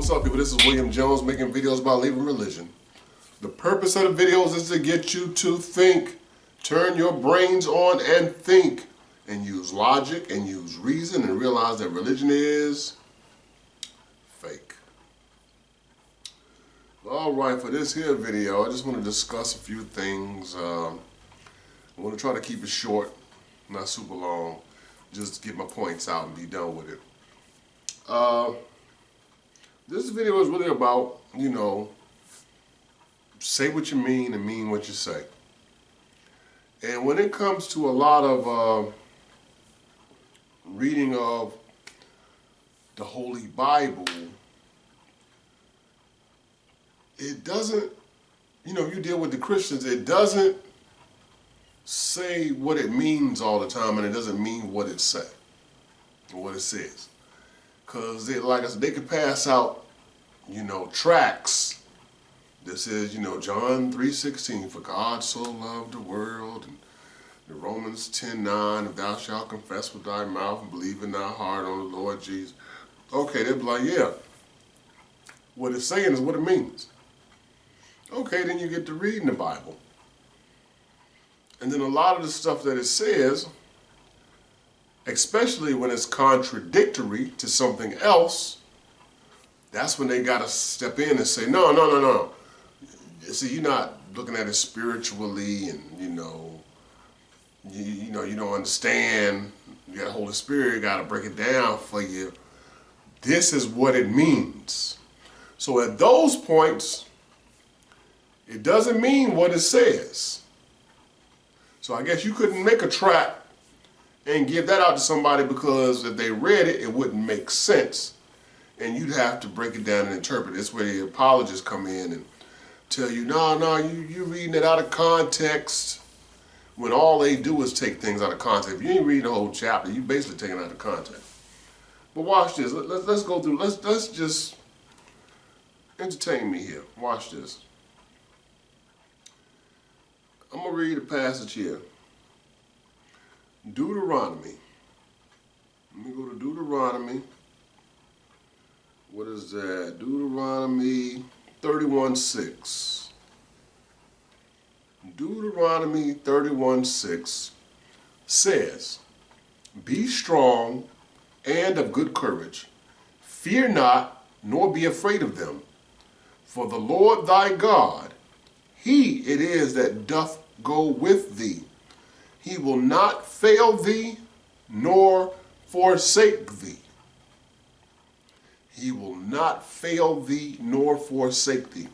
What's up, people? This is William Jones making videos about leaving religion. The purpose of the videos is to get you to think. Turn your brains on and think. And use logic and use reason and realize that religion is fake. Alright, for this here video, I just want to discuss a few things. I want to try to keep it short, not super long. Just get my points out and be done with it. This video is really about, say what you mean and mean what you say. And when it comes to a lot of reading of the Holy Bible, it doesn't, you deal with the Christians, it doesn't say what it means all the time, and it doesn't mean what it says. Because like I said, they could pass out, tracts that says, John 3:16, for God so loved the world, and the Romans 10:9, if thou shalt confess with thy mouth and believe in thy heart on the Lord Jesus. Okay, they'll be like, yeah, what it's saying is what it means. Okay, then you get to reading the Bible. And then a lot of the stuff that it says, especially when it's contradictory to something else, that's when they got to step in and say, no. See, you're not looking at it spiritually, and you don't understand. You got the Holy Spirit, got to break it down for you. This is what it means. So at those points, it doesn't mean what it says. So I guess you couldn't make a tract and give that out to somebody, because if they read it, it wouldn't make sense. And you'd have to break it down and interpret it. That's where the apologists come in and tell you, no, you're reading it out of context, when all they do is take things out of context. If you ain't reading the whole chapter, you're basically taking it out of context. But watch this. Let's go through. Let's just entertain me here. Watch this. I'm going to read a passage here. Deuteronomy. Let me go to Deuteronomy. What is that? Deuteronomy 31:6. Deuteronomy 31:6 says, be strong and of good courage. Fear not, nor be afraid of them. For the Lord thy God, he it is that doth go with thee. He will not fail thee, nor forsake thee. He will not fail thee, nor forsake thee.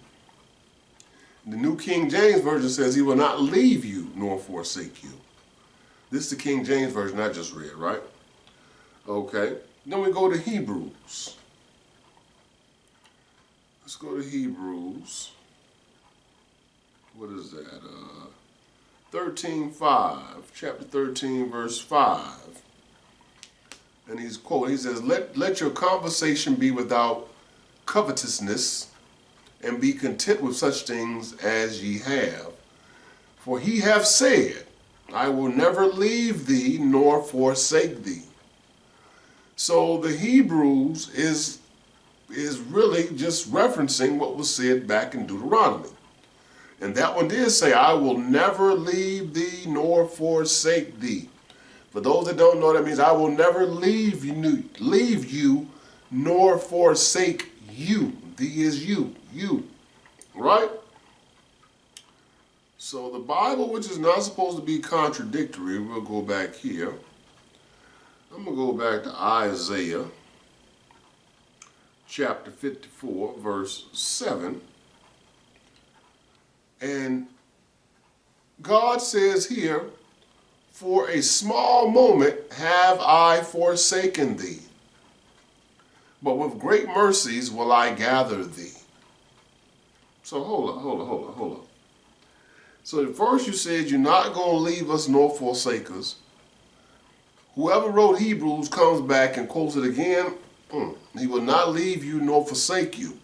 The New King James Version says he will not leave you, nor forsake you. This is the King James Version I just read, right? Okay. Then we go to Hebrews. Let's go to Hebrews. What is that? 13:5, chapter 13, verse 5. And he's quoting, he says, let your conversation be without covetousness, and be content with such things as ye have. For he hath said, I will never leave thee nor forsake thee. So the Hebrews is really just referencing what was said back in Deuteronomy. And that one did say, I will never leave thee nor forsake thee. For those that don't know, that means I will never leave you nor forsake you. Thee is you. Right? So the Bible, which is not supposed to be contradictory, we'll go back here. I'm going to go back to Isaiah chapter 54, verse 7. And God says here, for a small moment have I forsaken thee, but with great mercies will I gather thee. So hold up. So at first you said you're not going to leave us nor forsake us. Whoever wrote Hebrews comes back and quotes it again. He will not leave you nor forsake you.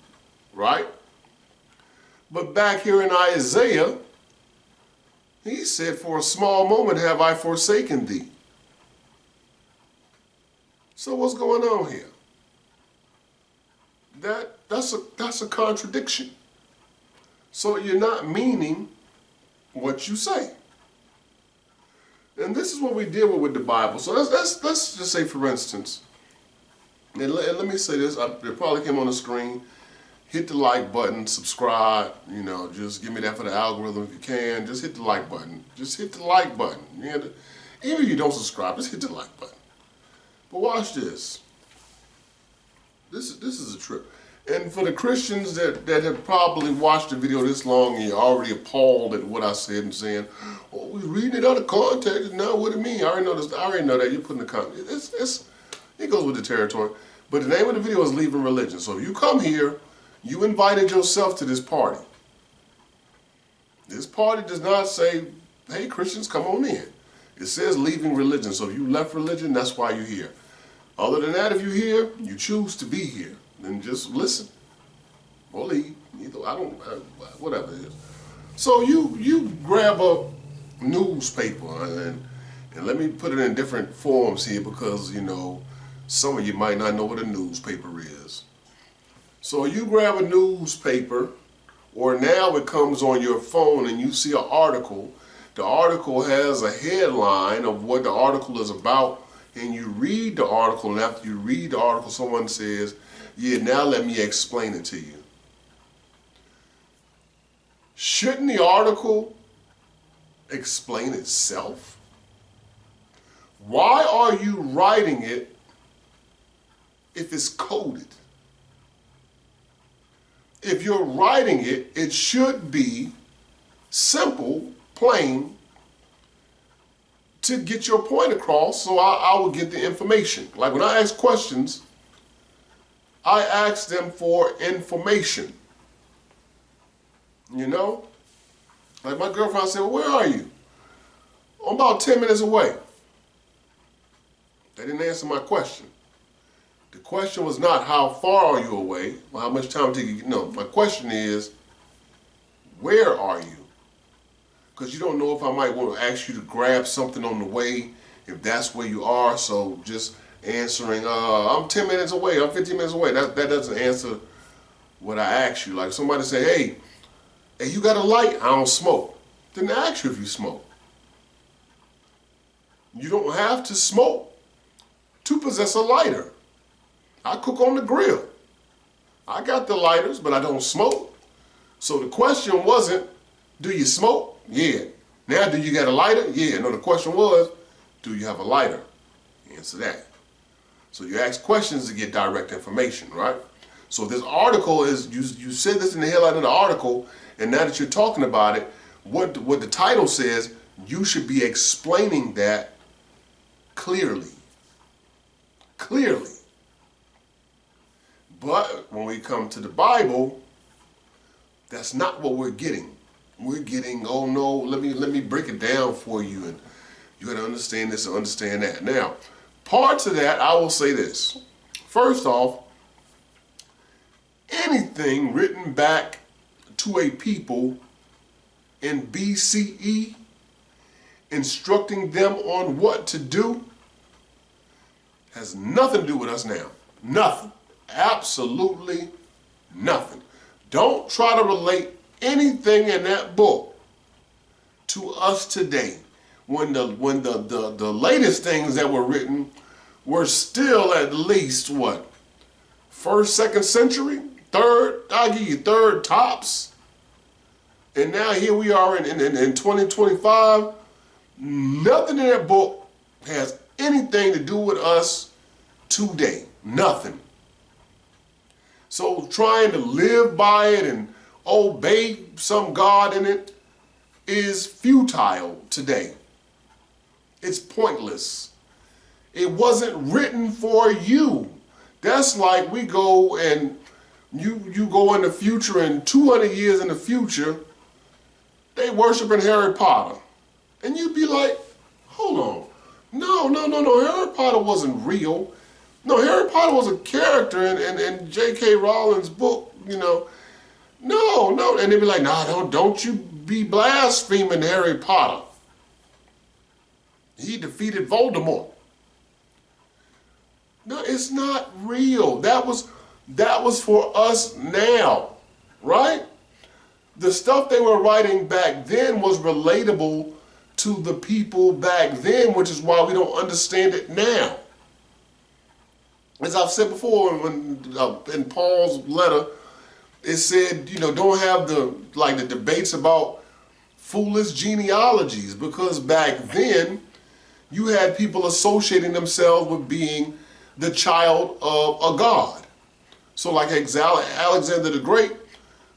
Right? But back here in Isaiah, he said, for a small moment have I forsaken thee. So what's going on here? That that's a contradiction. So you're not meaning what you say. And this is what we deal with the Bible. So let's just say, for instance, and let me say this, it probably came on the screen. Hit the like button, subscribe, just give me that for the algorithm if you can. Just hit the like button. Just hit the like button. Even if you don't subscribe, just hit the like button. But watch this. This is a trip. And for the Christians that have probably watched the video this long and you're already appalled at what I said and saying, oh, we're reading it out of context, now what do you mean? I already know that. You're putting the context. It goes with the territory. But the name of the video is Leaving Religion. So if you come here, you invited yourself to this party. This party does not say, hey, Christians, come on in. It says Leaving Religion. So if you left religion, that's why you're here. Other than that, if you're here, you choose to be here. Then just listen or leave. Whatever it is. So you grab a newspaper and let me put it in different forms here because, some of you might not know what a newspaper is. So you grab a newspaper, or now it comes on your phone and you see an article. The article has a headline of what the article is about, and you read the article, and after you read the article, someone says, yeah, now let me explain it to you. Shouldn't the article explain itself? Why are you writing it if it's coded? If you're writing it, it should be simple, plain, to get your point across so I will get the information. Like when I ask questions, I ask them for information. Like my girlfriend said, well, where are you? I'm about 10 minutes away. They didn't answer my question. The question was not how far are you away, or how much time did you, no. My question is, where are you? Because you don't know if I might want to ask you to grab something on the way, if that's where you are. So just answering, I'm 10 minutes away, I'm 15 minutes away. That doesn't answer what I asked you. Like somebody say, hey, you got a light? I don't smoke. Then I ask you if you smoke. You don't have to smoke to possess a lighter. I cook on the grill. I got the lighters, but I don't smoke. So the question wasn't, do you smoke? Yeah. Now, do you got a lighter? Yeah. No, the question was, do you have a lighter? Answer that. So you ask questions to get direct information, right? So this article is, you said this in the headline of the article, and now that you're talking about it, what the title says, you should be explaining that clearly. Clearly. But when we come to the Bible, that's not what we're getting. We're getting, oh no, let me break it down for you, and you got to understand this and understand that. Now, parts of that, I will say this. First off, anything written back to a people in BCE, instructing them on what to do, has nothing to do with us now. Nothing. Absolutely nothing. Don't try to relate anything in that book to us today, when the latest things that were written were still at least what, first, second century, third, I'll give you third tops. And now here we are in 2025. Nothing in that book has anything to do with us today. Nothing. So trying to live by it and obey some God in it is futile today. It's pointless. It wasn't written for you. That's like we go and you go in the future, and 200 years in the future, they worshiping Harry Potter. And you'd be like, hold on. No. Harry Potter wasn't real. No, Harry Potter was a character in J.K. Rowling's book, No. And they'd be like, nah, don't you be blaspheming Harry Potter. He defeated Voldemort. No, it's not real. That was That was for us now, right? The stuff they were writing back then was relatable to the people back then, which is why we don't understand it now. As I've said before, when in Paul's letter, it said, you know, don't have the debates about foolish genealogies, because back then you had people associating themselves with being the child of a god. So like Alexander the Great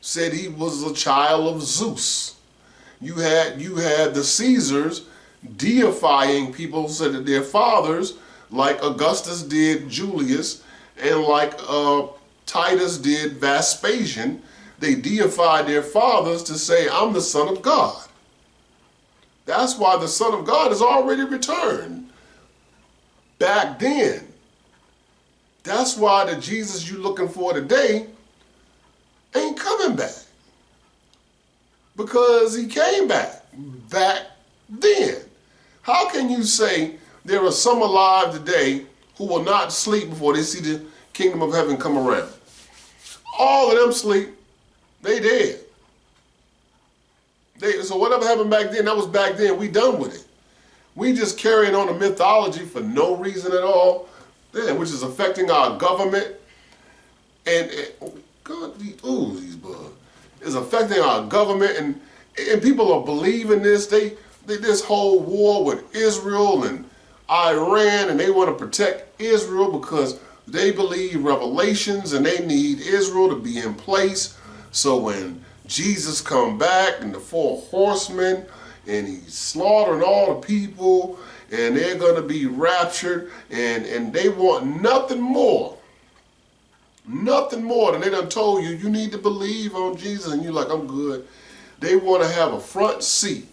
said he was a child of Zeus. You had the Caesars deifying people, said that their fathers, like Augustus did Julius, and like Titus did Vespasian, they deified their fathers to say, I'm the Son of God. That's why the Son of God has already returned back then. That's why the Jesus you're looking for today ain't coming back. Because he came back then. How can you say there are some alive today who will not sleep before they see the kingdom of heaven come around? All of them sleep. They dead. So whatever happened back then, that was back then. We done with it. We just carrying on a mythology for no reason at all, which is affecting our government. And God, these bugs. It's affecting our government, and people are believing this. This whole war with Israel and Iran, and they want to protect Israel because they believe Revelations and they need Israel to be in place. So when Jesus come back and the 4 horsemen, and he's slaughtering all the people, and they're going to be raptured, and they want nothing more than they done told you, you need to believe on Jesus, and you're like, I'm good. They want to have a front seat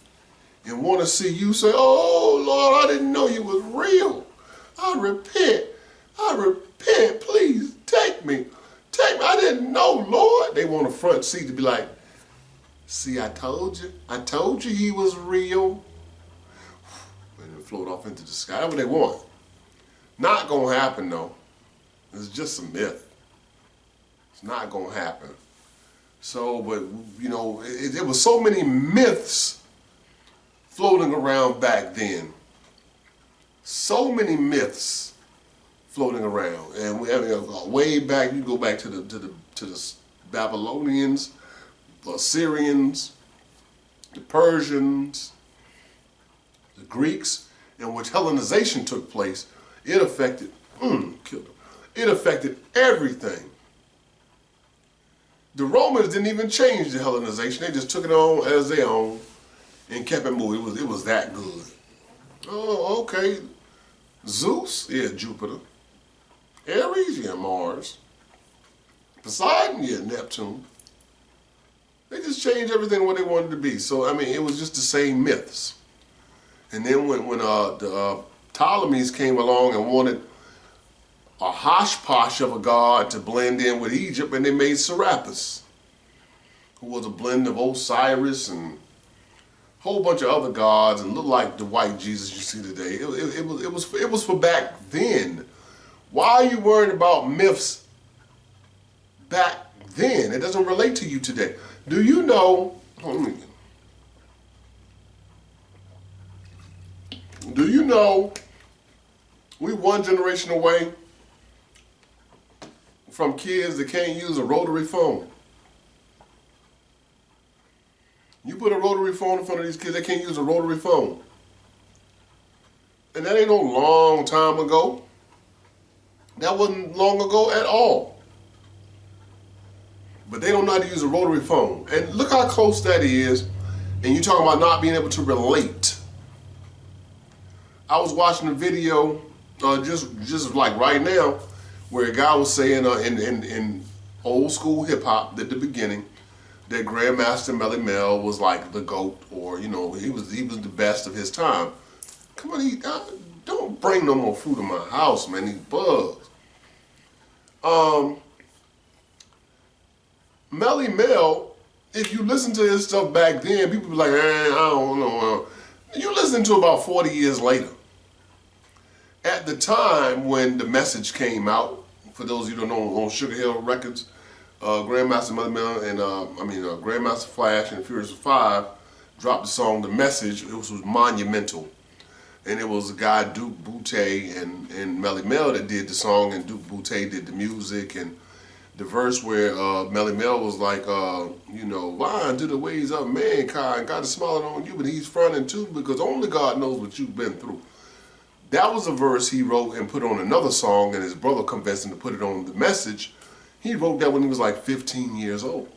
and want to see you say, oh, Lord, I didn't know you was real. I repent, please take me. I didn't know, Lord. They want a front seat to be like, see, I told you he was real. And then float off into the sky. That's what they want. Not gonna happen though. It's just a myth. It's not gonna happen. So, but you know, there was so many myths floating around back then. So many myths floating around, and we have way back. You go back to the Babylonians, the Assyrians, the Persians, the Greeks, in which Hellenization took place. It affected, it affected everything. The Romans didn't even change the Hellenization. They just took it on as their own and kept it moving. It was that good. Oh, okay. Zeus, yeah, Jupiter. Aries, yeah, Mars. Poseidon, yeah, Neptune. They just changed everything what they wanted to be. So, I mean, it was just the same myths. And then when the Ptolemies came along and wanted a hodgepodge of a god to blend in with Egypt, and they made Serapis, who was a blend of Osiris and a whole bunch of other gods and looked like the white Jesus you see today. It was for back then. Why are you worried about myths back then? It doesn't relate to you today. Do you know, we one generation away from kids that can't use a rotary phone? You put a rotary phone in front of these kids, they can't use a rotary phone. And that ain't no long time ago. That wasn't long ago at all. But they don't know how to use a rotary phone. And look how close that is. And you're talking about not being able to relate. I was watching a video just like right now where a guy was saying in old school hip hop at the beginning that Grandmaster Melly Mel was like the GOAT, or you know, he was the best of his time. Come on, don't bring no more food in my house, man. These bugs. Melly Mel, if you listen to his stuff back then, people be like, I don't know. You listen to about 40 years later. At the time when the message came out, For those of you who don't know, on Sugar Hill Records, Grandmaster Mother Mill and Grandmaster Flash and Furious 5 dropped the song "The Message." It was monumental, and it was a guy Duke Bootay and Melly Mel that did the song, and Duke Bootay did the music. And the verse where Melly Mel was like, "Why do the ways of mankind? God is smiling on you, but He's frowning too, because only God knows what you've been through." That was a verse he wrote and put on another song, and his brother convinced him to put it on The Message. He wrote that when he was like 15 years old.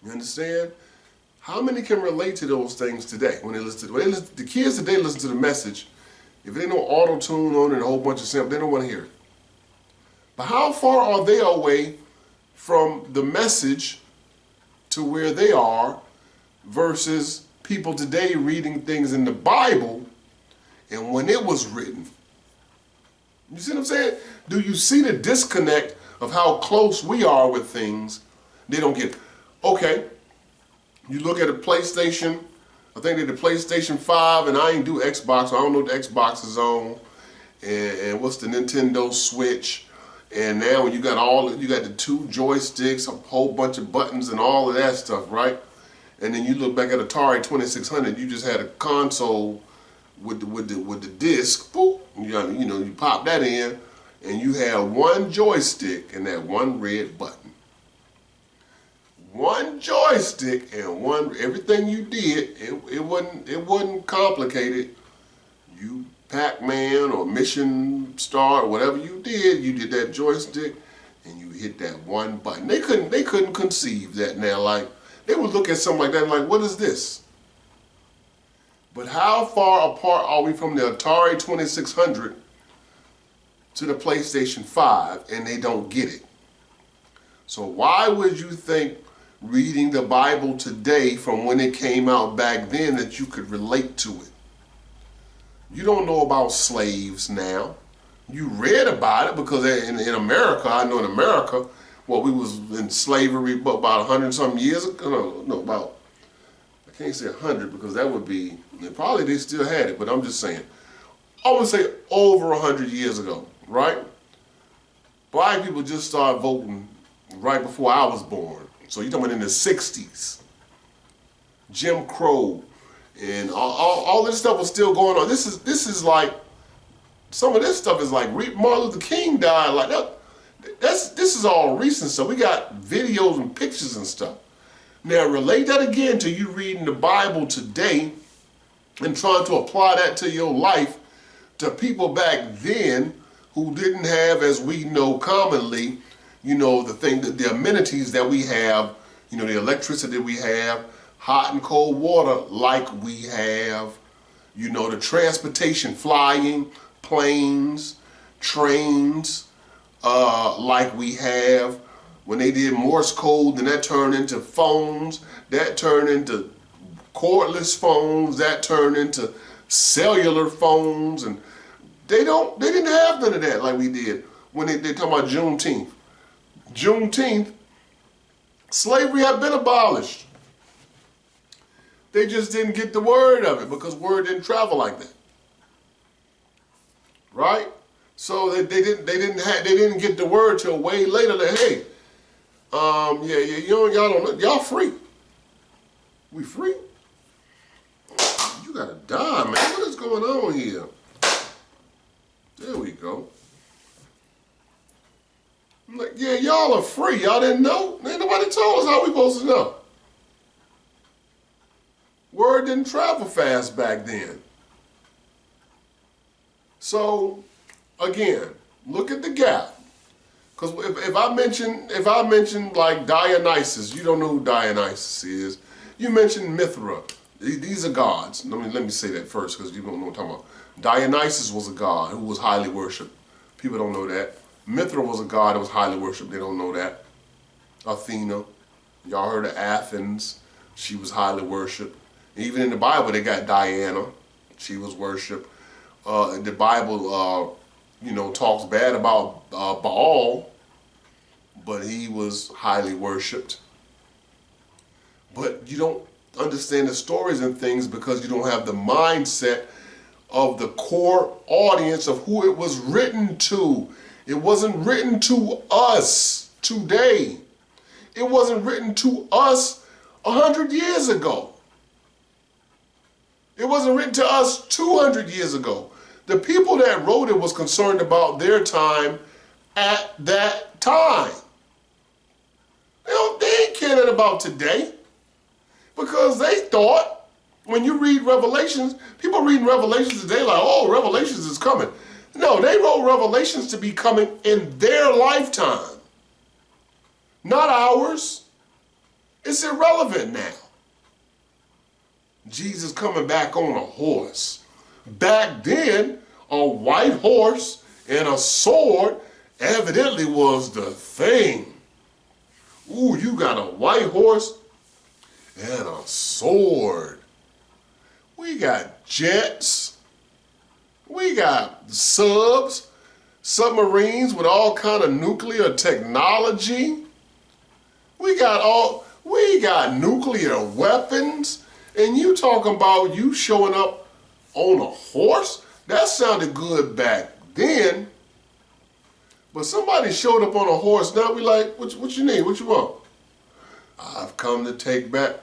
You understand? How many can relate to those things today? When they listen to the kids today listen to The Message, if they know auto-tune on it and a whole bunch of samples, they don't want to hear it. But how far are they away from The Message to where they are versus people today reading things in the Bible and when it was written? You see what I'm saying? Do you see the disconnect of how close we are with things? They don't get it. Okay, you look at a PlayStation, I think they're the PlayStation 5, and I ain't do Xbox, so I don't know what the Xbox is on, and what's the Nintendo Switch, and now when you got the 2 joysticks, a whole bunch of buttons and all of that stuff, right? And then you look back at Atari 2600, you just had a console with the disc, boop, you pop that in, and you have one joystick and that one red button. One joystick and everything you did, it wasn't complicated. You Pac-Man or Mission Star or whatever you did that joystick and you hit that one button. They couldn't conceive that now. Like, they would look at something like that and like, what is this? But how far apart are we from the Atari 2600 to the PlayStation 5, and they don't get it? So why would you think reading the Bible today from when it came out back then that you could relate to it? You don't know about slaves now. You read about it because in America, I know in America, we was in slavery about 100-something years ago. No, about, I can't say 100 because that would be, probably they still had it, but I'm just saying. I would say over 100 years ago, right? Black people just started voting right before I was born. So you're talking about in the 60s. Jim Crow and all this stuff was still going on. This is like, some of this stuff is like Martin Luther King died, like that. This is all recent stuff. We got videos and pictures and stuff. Now relate that again to you reading the Bible today and trying to apply that to your life, to people back then who didn't have, as we know commonly, the amenities that we have, the electricity we have, hot and cold water like we have, the transportation, flying, planes, trains, like we have. When they did Morse code, then that turned into phones, that turned into cordless phones, that turned into cellular phones, and they didn't have none of that like we did when they talk about Juneteenth. Juneteenth, slavery had been abolished. They just didn't get the word of it because word didn't travel like that, right? So they didn't get the word till way later that, hey, y'all free. We free? You gotta die, man. What is going on here? There we go. I'm like, yeah, y'all are free. Y'all didn't know? Ain't nobody told us how we supposed to know. Word didn't travel fast back then. So, again, look at the gap. Because if I mention like Dionysus, you don't know who Dionysus is. You mention Mithra. These are gods. Let me say that first because you don't know what I'm talking about. Dionysus was a god who was highly worshipped. People don't know that. Mithra was a god that was highly worshipped. They don't know that. Athena. Y'all heard of Athens. She was highly worshipped. Even in the Bible, they got Diana. She was worshipped. The Bible, talks bad about Baal, but he was highly worshipped. But you don't understand the stories and things because you don't have the mindset of the core audience of who it was written to. It wasn't written to us today. It wasn't written to us 100 years ago. It wasn't written to us 200 years ago. The people that wrote it was concerned about their time at that time. They ain't caring about today. Because they thought, when you read Revelations, people reading Revelations today like, oh, Revelations is coming. No, they wrote Revelations to be coming in their lifetime. Not ours. It's irrelevant now. Jesus coming back on a horse. Back then, a white horse and a sword evidently was the thing. Ooh, you got a white horse and a sword. We got jets. We got subs, submarines with all kind of nuclear technology. We got nuclear weapons. And you talking about you showing up on a horse? That sounded good back then. But somebody showed up on a horse. Now we like, what you need? What you want? I've come to take back.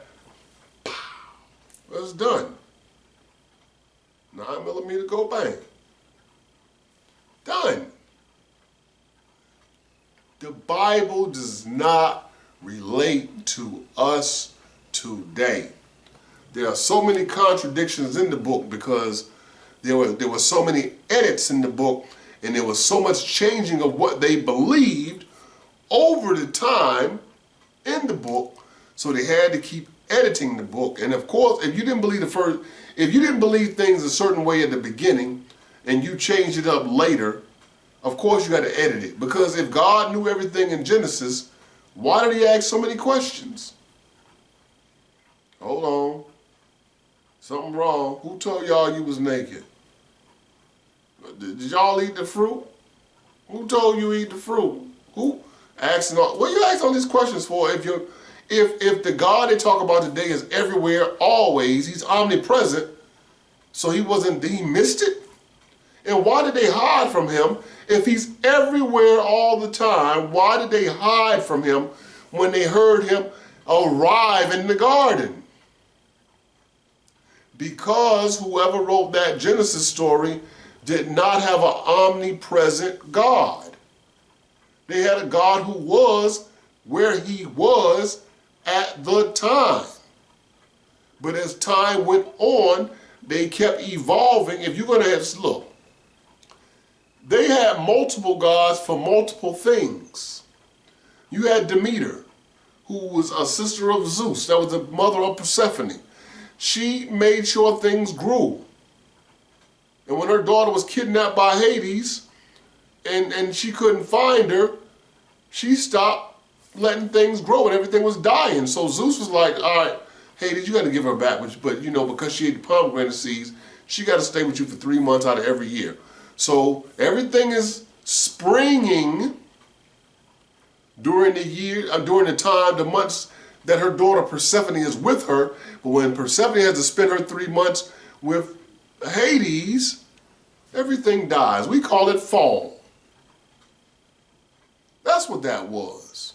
Well, it's done. 9mm go bang. Done. The Bible does not relate to us today. There are so many contradictions in the book because there were so many edits in the book, and there was so much changing of what they believed over the time in the book. So they had to keep editing the book. And of course, if you didn't believe things a certain way at the beginning and you changed it up later, of course you got to edit it. Because if God knew everything in Genesis, why did he ask so many questions? Hold on. Something wrong. Who told y'all you was naked? Did y'all eat the fruit? Who told you eat the fruit? Who asking all? What you asking all these questions for? If the God they talk about today is everywhere, always, he's omnipresent, so he missed it? And why did they hide from him? If he's everywhere all the time, why did they hide from him when they heard him arrive in the garden? Because whoever wrote that Genesis story did not have an omnipresent God. They had a God who was where he was at the time. But as time went on, they kept evolving. If you're going to look, they had multiple gods for multiple things. You had Demeter, who was a sister of Zeus. That was the mother of Persephone. She made sure things grew. And when her daughter was kidnapped by Hades and she couldn't find her, she stopped letting things grow and everything was dying. So Zeus was like, all right, Hades, you got to give her back. But you know, because she ate the pomegranate seeds, she got to stay with you for 3 months out of every year. So everything is springing during the year, during the time, the months that her daughter Persephone is with her. But when Persephone has to spend her 3 months with Hades, everything dies. We call it fall. That's what that was.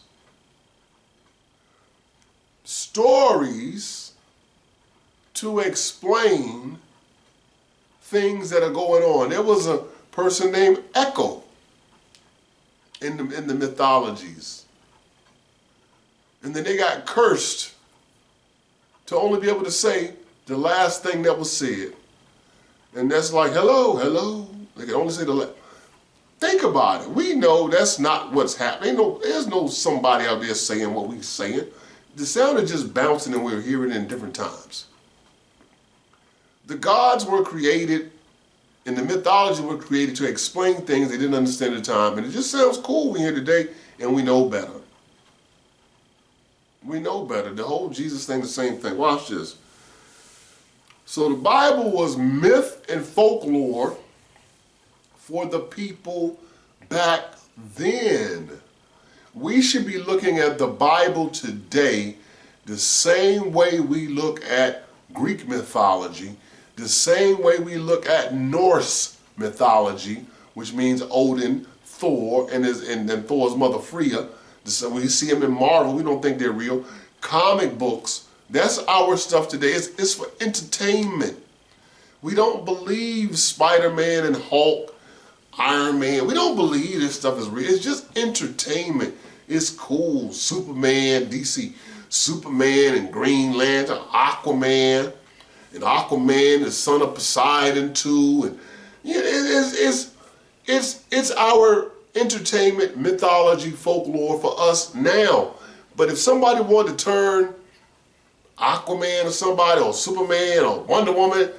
Stories to explain things that are going on. There was a person named Echo in the mythologies. And then they got cursed to only be able to say the last thing that was said. And that's like, hello, hello. They can only say the last. Think about it. We know that's not what's happening. There's no somebody out there saying what we're saying. The sound is just bouncing and we're hearing it in different times. The gods were created, and the mythology were created to explain things they didn't understand at the time. And it just sounds cool when you're here today, and we know better. We know better. The whole Jesus thing, the same thing. Watch this. So the Bible was myth and folklore for the people back then. We should be looking at the Bible today the same way we look at Greek mythology, the same way we look at Norse mythology, which means Odin, Thor and Thor's mother Freya. We see him in Marvel. We don't think they're real. Comic books. That's our stuff today. It's for entertainment. We don't believe Spider-Man and Hulk, Iron Man. We don't believe this stuff is real. It's just entertainment. It's cool. Superman, DC. Superman and Green Lantern, Aquaman. And Aquaman, the son of Poseidon too. And yeah, it's our entertainment, mythology, folklore for us now. But if somebody wanted to turn Aquaman or somebody, or Superman or Wonder Woman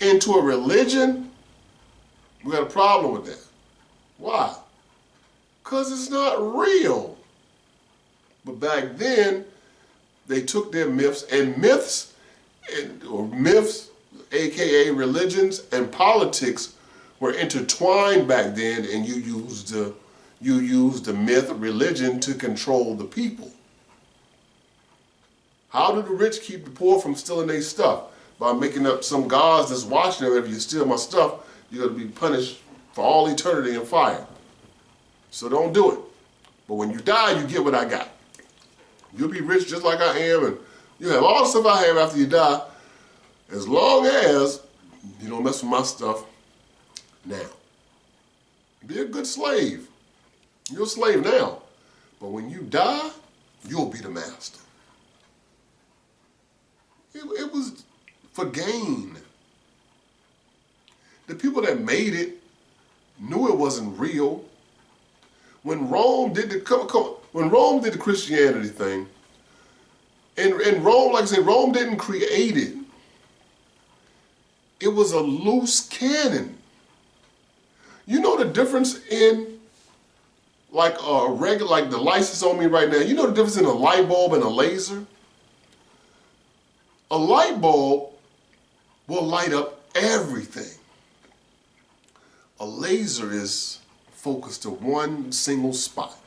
into a religion, we got a problem with that. Why? Because it's not real. But back then, they took their myths, aka religions and politics, were intertwined back then, and you used the myth of religion to control the people. How do the rich keep the poor from stealing their stuff? By making up some gods that's watching them. If you steal my stuff, you're going to be punished for all eternity in fire. So don't do it. But when you die, you get what I got. You'll be rich just like I am, and you have all the stuff I have after you die, as long as you don't mess with my stuff now. Be a good slave. You're a slave now. But when you die, you'll be the master. It was for gain. The people that made it knew it wasn't real. When Rome did the Christianity thing, and Rome, like I said, Rome didn't create it. It was a loose cannon. You know the difference in like a regular, like the lights is on me right now. You know the difference in a light bulb and a laser? A light bulb will light up everything. A laser is focused to one single spot.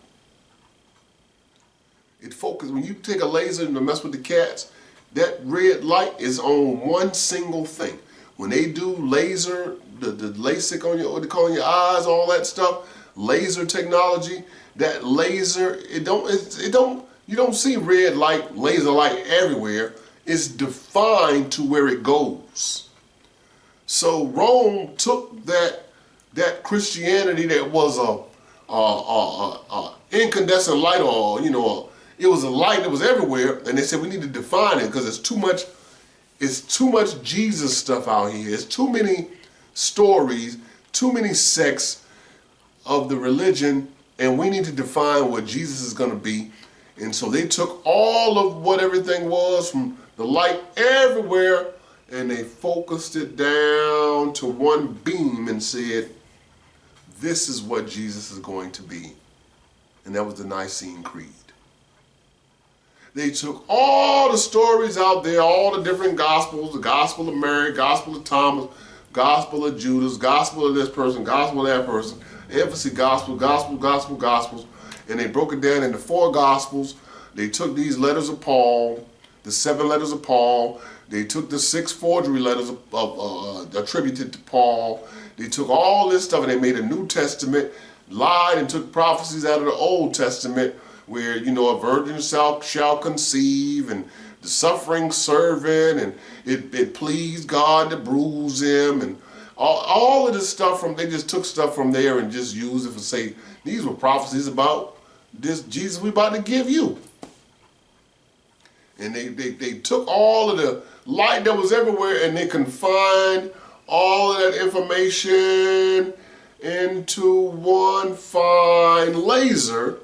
It focuses, when you take a laser and mess with the cats, that red light is on one single thing. When they do laser, the LASIK on your, what they call your eyes, all that stuff, laser technology, that laser, you don't see red light, laser light everywhere. It's defined to where it goes. So Rome took that Christianity that was a incandescent light, or it was a light that was everywhere, and they said we need to define it because it's too much Jesus stuff out here. It's too many stories, too many sects of the religion, and we need to define what Jesus is going to be. And so they took all of what everything was from the light everywhere, and they focused it down to one beam and said, this is what Jesus is going to be. And that was the Nicene Creed. They took all the stories out there, all the different gospels, the gospel of Mary, gospel of Thomas, gospel of Judas, gospel of this person, gospel of that person, emphasis gospels, and they broke it down into 4 gospels. They took these letters of Paul, the 7 letters of Paul. They took the 6 forgery letters attributed to Paul. They took all this stuff and they made a New Testament, lied and took prophecies out of the Old Testament where, a virgin shall conceive, and the suffering servant, and it pleased God to bruise him, and all of this stuff they just took stuff from there and just used it for say, these were prophecies about this Jesus we about to give you. And they took all of the light that was everywhere and they confined all of that information into one fine laser,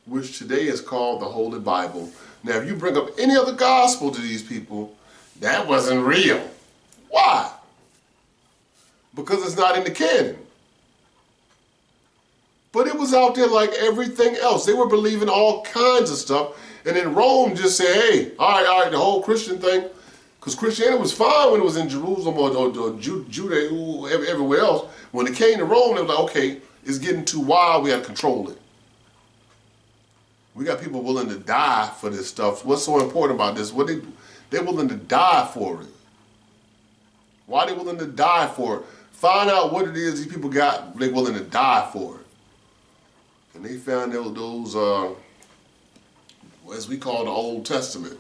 which today is called the Holy Bible. Now, if you bring up any other gospel to these people, that wasn't real. Why? Because it's not in the canon. But it was out there like everything else. They were believing all kinds of stuff. And then Rome just said, hey, all right, the whole Christian thing, because Christianity was fine when it was in Jerusalem or Judea, everywhere else. When it came to Rome, they were like, okay, it's getting too wild, we got to control it. We got people willing to die for this stuff. What's so important about this? They're willing to die for it. Why are they willing to die for it? find out what it is these people got, they willing to die for it. And they found those as we call the Old Testament.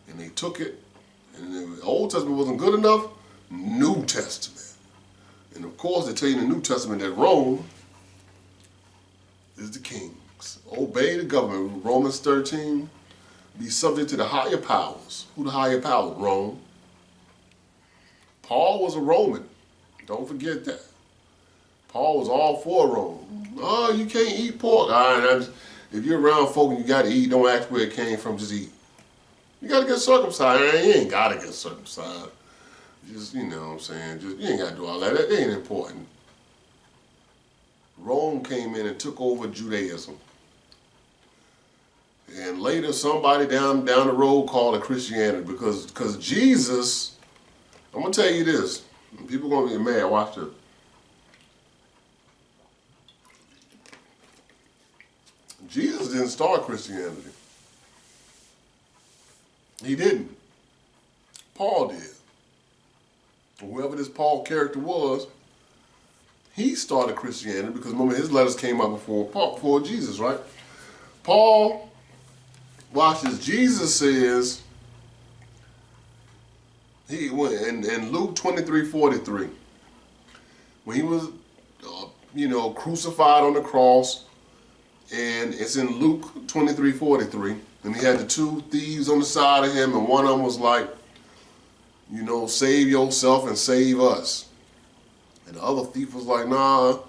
And they took it, and the Old Testament wasn't good enough, New Testament. And of course, they tell you in the New Testament that Rome is the kings. Obey the government. Romans 13, be subject to the higher powers. Who the higher power? Rome. Paul was a Roman. Don't forget that. Paul was all for Rome. Oh, you can't eat pork. All right, if you're around folk and you got to eat, don't ask where it came from, just eat. You got to get circumcised. You ain't got to get circumcised. Just, you know what I'm saying, just, you ain't got to do all that. That ain't important. Rome came in and took over Judaism. And later somebody down the road called it Christianity because Jesus, I'm going to tell you this, and people are going to get mad, watch this. Jesus didn't start Christianity. He didn't. Paul did. Whoever this Paul character was, he started Christianity because remember his letters came out before Jesus, right? Paul, watch this. Jesus says, he went in Luke 23:43, when he was, crucified on the cross, and it's in Luke 23:43, and he had the two thieves on the side of him, and one of them was like, save yourself and save us. And the other thief was like, nah,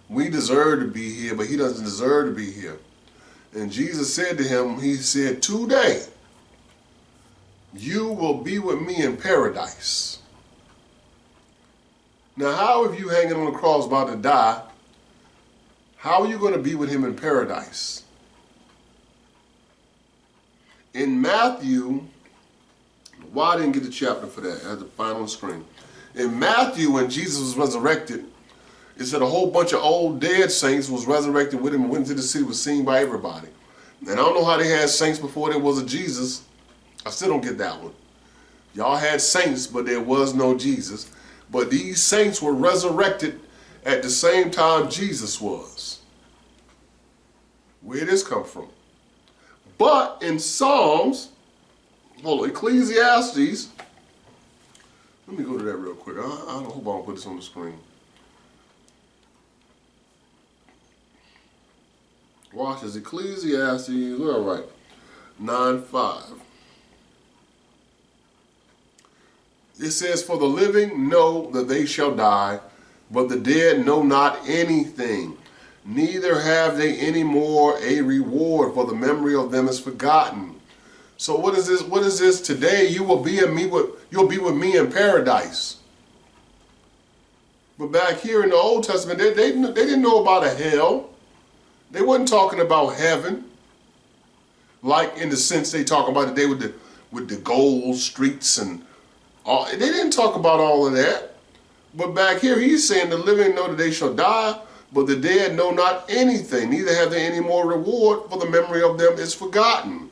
we deserve to be here, but he doesn't deserve to be here. And Jesus said to him, he said, today you will be with me in paradise. Now, how if you hanging on the cross about to die, how are you going to be with him in paradise? In Matthew, why I didn't get the chapter for that? I had to find on the screen. In Matthew, when Jesus was resurrected, it said a whole bunch of old dead saints was resurrected with him and went into the city, was seen by everybody. And I don't know how they had saints before there was a Jesus. I still don't get that one. Y'all had saints, but there was no Jesus. But these saints were resurrected at the same time Jesus was. Where did this come from? But in Psalms, Ecclesiastes, let me go to that real quick. I hope I don't put this on the screen. Watch this. Ecclesiastes, all right, 9:5. It says, for the living know that they shall die, but the dead know not anything. Neither have they any more a reward, for the memory of them is forgotten. So what is this? What is this? Today you will be you'll be with me in paradise. But back here in the Old Testament, they didn't know about a hell. They wasn't talking about heaven, like in the sense they talk about today with the gold streets and all. They didn't talk about all of that. But back here he's saying the living know that they shall die, but the dead know not anything. Neither have they any more reward, for the memory of them is forgotten.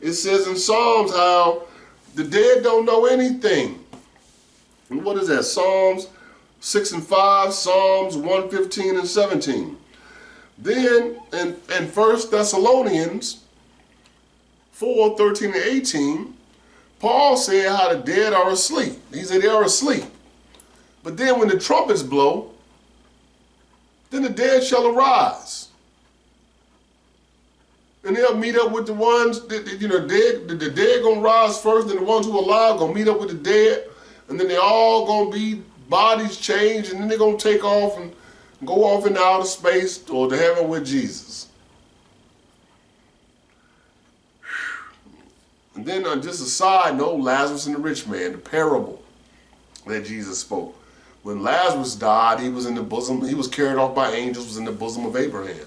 It says in Psalms how the dead don't know anything. And what is that? Psalms 6 and 5, Psalms 115 and 17. Then in 1 Thessalonians 4, 13 and 18, Paul said how the dead are asleep. He said they are asleep. But then when the trumpets blow, then the dead shall arise. And they'll meet up with the ones, the dead gonna rise first, and the ones who are alive gonna meet up with the dead, and then they all gonna be bodies changed, and then they're gonna take off and go off into outer space or to heaven with Jesus. And then just a side note, Lazarus and the rich man, the parable that Jesus spoke. When Lazarus died, he was in the bosom, he was carried off by angels, was in the bosom of Abraham.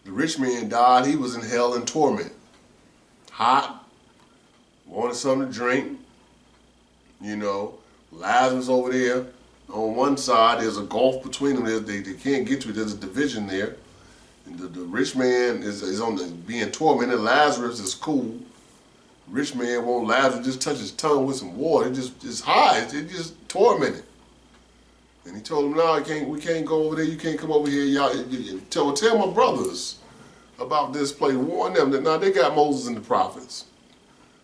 The rich man died, he was in hell and torment. Hot, wanted something to drink. Lazarus over there. On one side, there's a gulf between them. They can't get to it. There's a division there. And the rich man is on being tormented. Lazarus is cool. Rich man won't Lazarus just touch his tongue with some water. It's hot. It just tormented. And he told them, no, we can't go over there, you can't come over here. Y'all tell my brothers about this place. Warn them that now they got Moses and the prophets.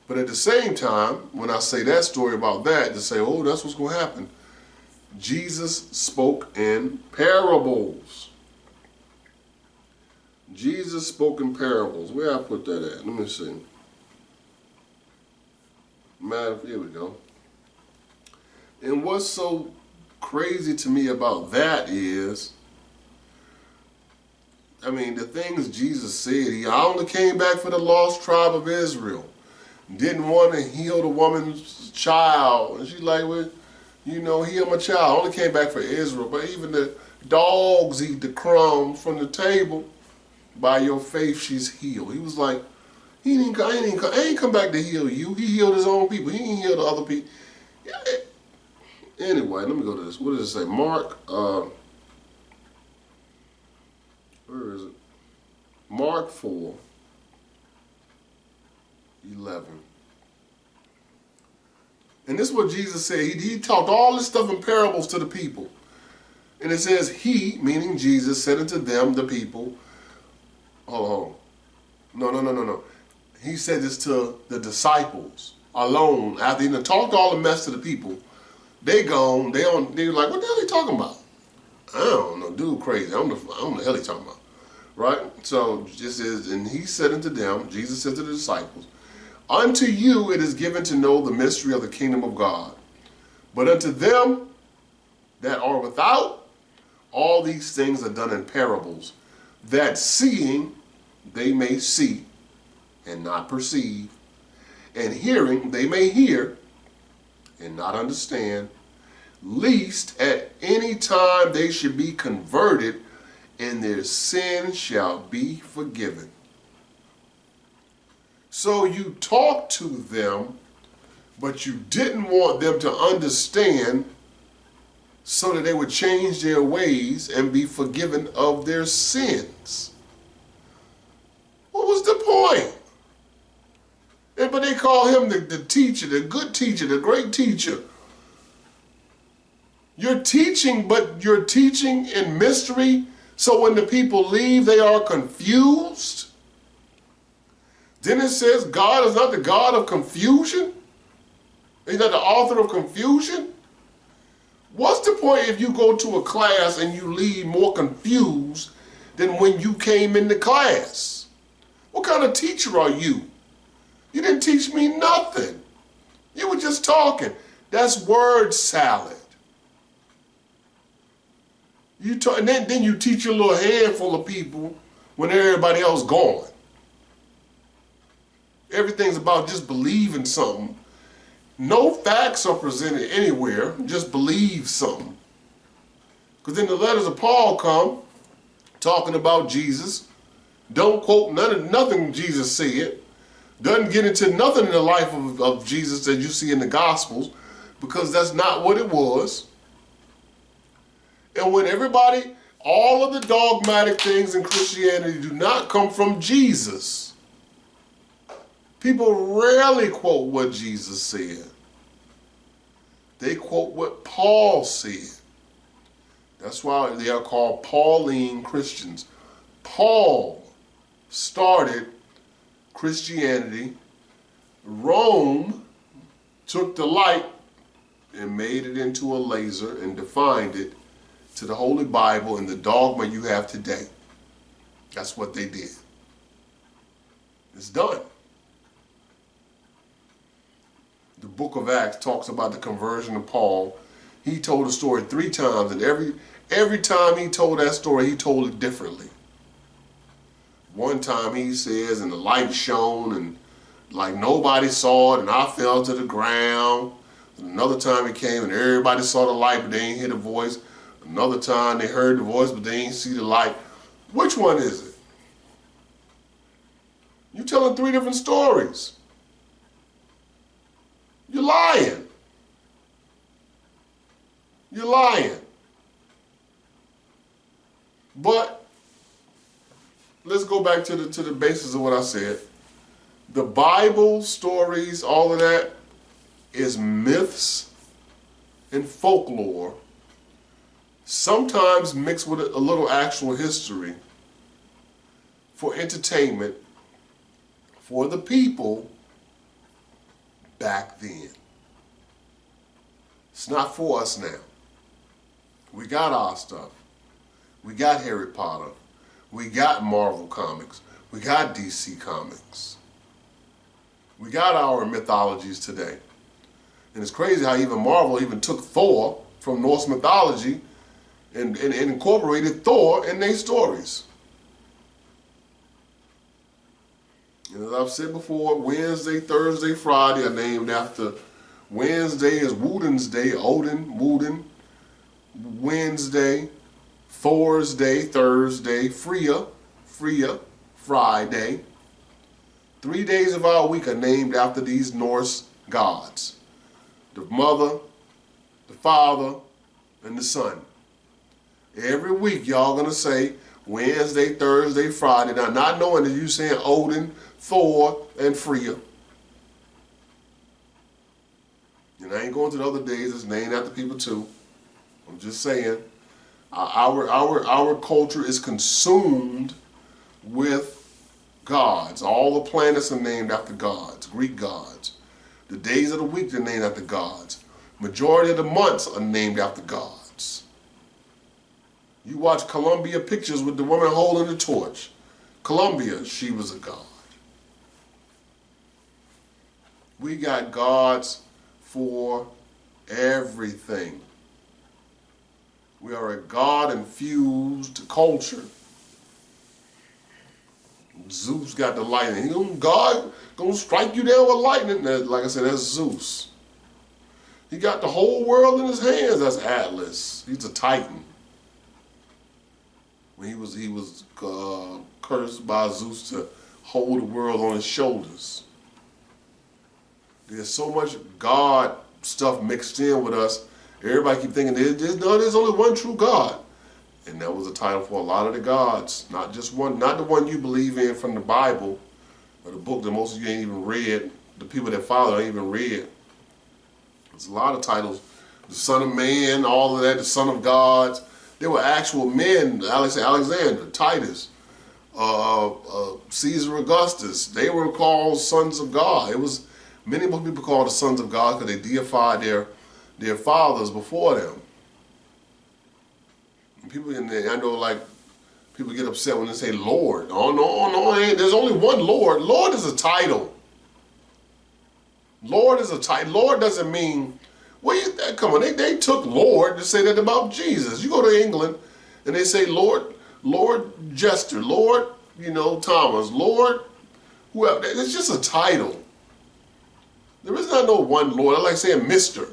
But at the same time, when I say that story about that, to say, oh, that's what's going to happen, Jesus spoke in parables. Jesus spoke in parables. Where I put that at? Let me see. Here we go. And what's so crazy to me about that is, I mean, the things Jesus said, I only came back for the lost tribe of Israel. Didn't want to heal the woman's child. And she's like, well, you know, heal my child. I only came back for Israel. But even the dogs eat the crumbs from the table. By your faith, she's healed. He was like, he ain't come back to heal you. He healed his own people. He didn't heal the other people. Anyway, let me go to this. What does it say? Mark, where is it? Mark 4:11. And this is what Jesus said. He talked all this stuff in parables to the people. And it says, he, meaning Jesus, said unto them, the people, hold on. No. He said this to the disciples alone. After he done talked all the mess to the people, they gone, they're like, what the hell are you talking about? I don't know, dude crazy. I don't know what the hell he talking about. Right? So this is, and he said unto them, Jesus said to the disciples, unto you it is given to know the mystery of the kingdom of God. But unto them that are without, all these things are done in parables, that seeing they may see and not perceive, and hearing they may hear and not understand, lest at any time they should be converted, and their sin shall be forgiven. So you talked to them, but you didn't want them to understand so that they would change their ways and be forgiven of their sins. What was the point? But they call him the teacher, the good teacher, the great teacher. You're teaching, but you're teaching in mystery, so when the people leave, they are confused. Then it says God is not the God of confusion. He's not the author of confusion. What's the point if you go to a class and you leave more confused than when you came into class? What kind of teacher are you? You didn't teach me nothing. You were just talking. That's word salad. And then you teach a little handful of people when everybody else gone. Everything's about just believing something. No facts are presented anywhere. Just believe something. Because then the letters of Paul come talking about Jesus. Don't quote nothing Jesus said. Doesn't get into nothing in the life of Jesus that you see in the Gospels, because that's not what it was. And when everybody, all of the dogmatic things in Christianity do not come from Jesus. People rarely quote what Jesus said. They quote what Paul said. That's why they are called Pauline Christians. Paul started Christianity. Rome took the light and made it into a laser and defined it to the Holy Bible and the dogma you have today. That's what they did. It's done. The book of Acts talks about the conversion of Paul. He told the story 3 times, and every time he told that story, he told it differently. One time he says, and the light shone, and like nobody saw it, and I fell to the ground. Another time he came, and everybody saw the light, but they didn't hear the voice. Another time they heard the voice, but they didn't see the light. Which one is it? You're telling 3 different stories. You're lying. You're lying. But let's go back to the basis of what I said. The Bible stories, all of that, is myths and folklore sometimes mixed with a little actual history for entertainment for the people back then. It's not for us now. We got our stuff. We got Harry Potter. We got Marvel Comics. We got DC Comics. We got our mythologies today. And it's crazy how even Marvel even took Thor from Norse mythology and incorporated Thor in their stories. And as I've said before, Wednesday, Thursday, Friday are named after. Wednesday is Woden's Day, Woden. Wednesday, Thor's Day, Thursday, Freya, Friday. 3 days of our week are named after these Norse gods. The mother, the father, and the son. Every week y'all gonna say Wednesday, Thursday, Friday. Now not knowing that you saying Odin, Thor, and Freya. And I ain't going to the other days. It's named after people too. I'm just saying, our culture is consumed with gods. All the planets are named after gods, Greek gods. The days of the week are named after gods. Majority of the months are named after gods. You watch Columbia pictures with the woman holding the torch. Columbia, she was a god. We got gods for everything. We are a God-infused culture. Zeus got the lightning. God gonna strike you down with lightning. Like I said, that's Zeus. He got the whole world in his hands. That's Atlas. He's a titan. When he was cursed by Zeus to hold the world on his shoulders. There's so much God stuff mixed in with us. Everybody keep thinking there's only one true God. And that was the title for a lot of the gods. Not just one, not the one you believe in from the Bible, or the book that most of you ain't even read. The people that follow ain't even read. There's a lot of titles. The Son of Man, all of that, the Son of Gods. They were actual men. Alexander, Titus, Caesar Augustus. They were called sons of God. It was many more people called the sons of God because they deified their fathers before them. And people, I know, like, people get upset when they say Lord. Oh, no, there's only one Lord. Lord is a title. Lord is a title. Lord doesn't mean, come on, they took Lord to say that about Jesus. You go to England and they say Lord Jester, Lord, Thomas, Lord, whoever. It's just a title. There is not no one Lord. I like saying Mr.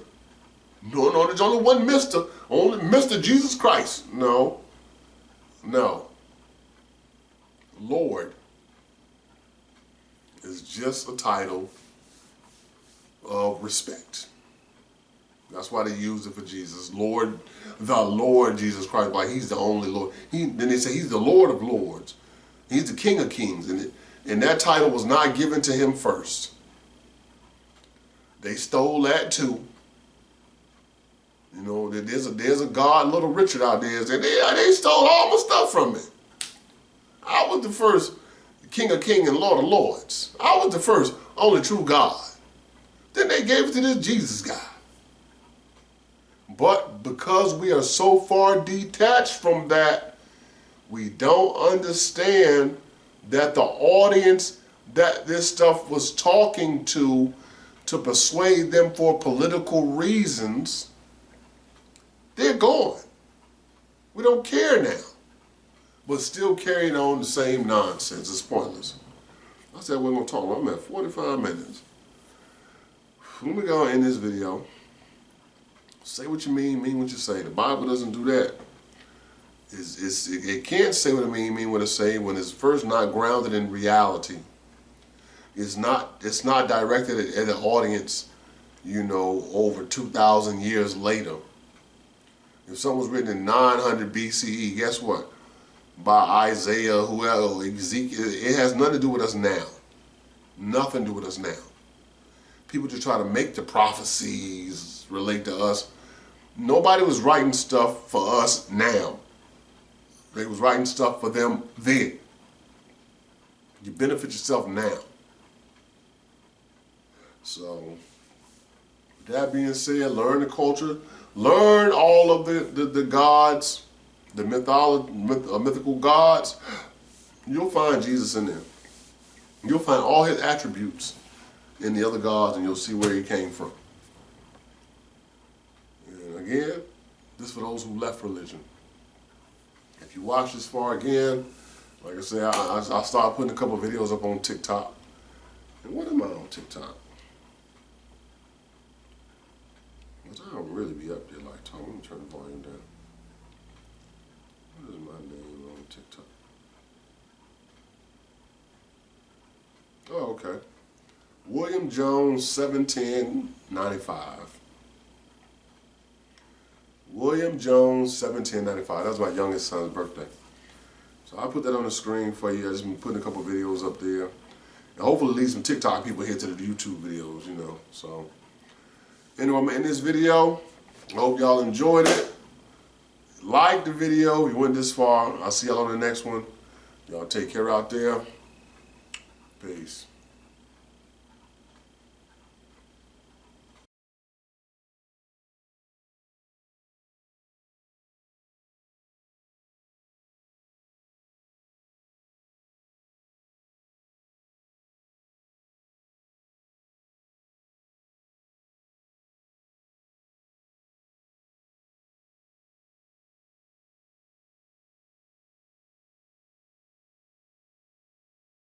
No, there's only one Mr. Only Mr. Jesus Christ. No. Lord is just a title of respect. That's why they use it for Jesus. Lord, the Lord Jesus Christ. Like he's the only Lord. Then they say he's the Lord of Lords. He's the King of Kings. And that title was not given to him first. They stole that too. There's a God, Little Richard out there. They stole all my stuff from me. I was the first King of Kings and Lord of Lords. I was the first only true God. Then they gave it to this Jesus guy. But because we are so far detached from that, we don't understand that the audience that this stuff was talking to persuade them for political reasons, they're gone. We don't care now. But still carrying on the same nonsense. It's pointless. I said we're going to talk. I'm at 45 minutes. Let me go and end this video. Say what you mean what you say. The Bible doesn't do that. It can't say what it mean what it say when it's first not grounded in reality. It's not directed at an audience, over 2,000 years later. If something was written in 900 BCE, guess what? By Isaiah, whoever, Ezekiel, it has nothing to do with us now. Nothing to do with us now. People just try to make the prophecies relate to us. Nobody was writing stuff for us now. They was writing stuff for them then. You benefit yourself now. So, with that being said, learn the culture. Learn all of the gods, the mythical gods. You'll find Jesus in there. You'll find all his attributes in the other gods, and you'll see where he came from. And again, this is for those who left religion. If you watch this far again, like I said, I started putting a couple of videos up on TikTok. And what am I on TikTok? Because I don't really be up there like Tom. Let me turn the volume down. What is my name on TikTok? Oh, okay. William Jones 71095. William Jones 71095. That's my youngest son's birthday. So I put that on the screen for you. I just been putting a couple videos up there. And hopefully lead some TikTok people here to the YouTube videos, you know. So anyway, I'm in this video. I hope y'all enjoyed it. Like the video. You went this far. I'll see y'all on the next one. Y'all take care out there. Peace.